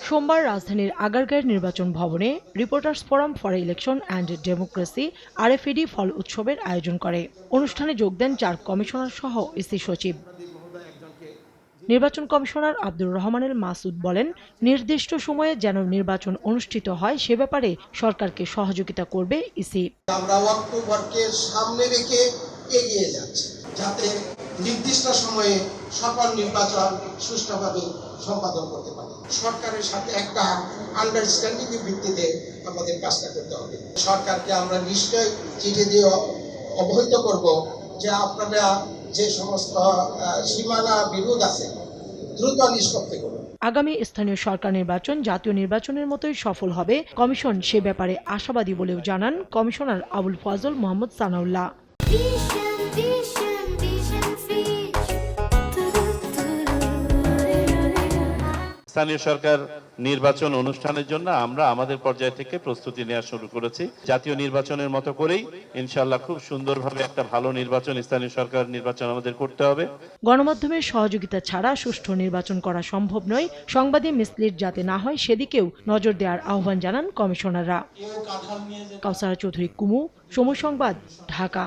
সোমবার রাজধানীর আগারগাঁওয়ের নির্বাচন ভবনে reporters forum for election and democracy RFED ফল উৎসবের আয়োজন করে। অনুষ্ঠানে যোগ দেন 4 কমিশনার সহ ইসি সচিব। নির্বাচন কমিশনার আব্দুর রহমানুল মাসুদ বলেন, নির্দিষ্ট সময়ে যেন নির্বাচন অনুষ্ঠিত হয় সে ব্যাপারে সরকারকে সহযোগিতা করবে ইসি। আমরা অক্টোবরকে সামনে রেখে এগিয়ে যাচ্ছি যাতে নির্দিষ্ট সময়ে সকল নির্বাচন সুষ্ঠুভাবে সম্পাদন করতে পারি। সরকারের সাথে একটা আন্ডারস্ট্যান্ডিং এর ভিত্তিতে আমাদের কাজটা করতে হবে। সরকারকে আমরা নিশ্চয় চিঠি দিয়ে অবহিত করব যে আপনারা যে সমস্ত সীমানা বিরোধ আছে দ্রুত নিষ্পত্তি করুন। আগামী স্থানীয় সরকার নির্বাচন জাতীয় নির্বাচনের মতোই সফল হবে কমিশন সে ব্যাপারে আশাবাদী বলেও জানান কমিশনার আবুল ফজল মোহাম্মদ সানাউল্লাহ। স্থানীয় সরকার নির্বাচন অনুষ্ঠানের জন্য আমরা আমাদের পর্যায় থেকে প্রস্তুতি নেওয়া শুরু করেছি। জাতীয় নির্বাচনের মতো করেই ইনশাআল্লাহ খুব সুন্দরভাবে একটা ভালো নির্বাচন, স্থানীয় সরকার নির্বাচন আমাদের করতে হবে। গণমাধ্যমের সহযোগিতা ছাড়া সুষ্ঠু নির্বাচন করা সম্ভব নয়। সংবাদে মিসলিড যাতে না হয় সেদিকেও নজর দেওয়ার আহ্বান জানান কমিশনাররা। কাউসারা চৌধুরী কুমু, সময় সংবাদ, ঢাকা।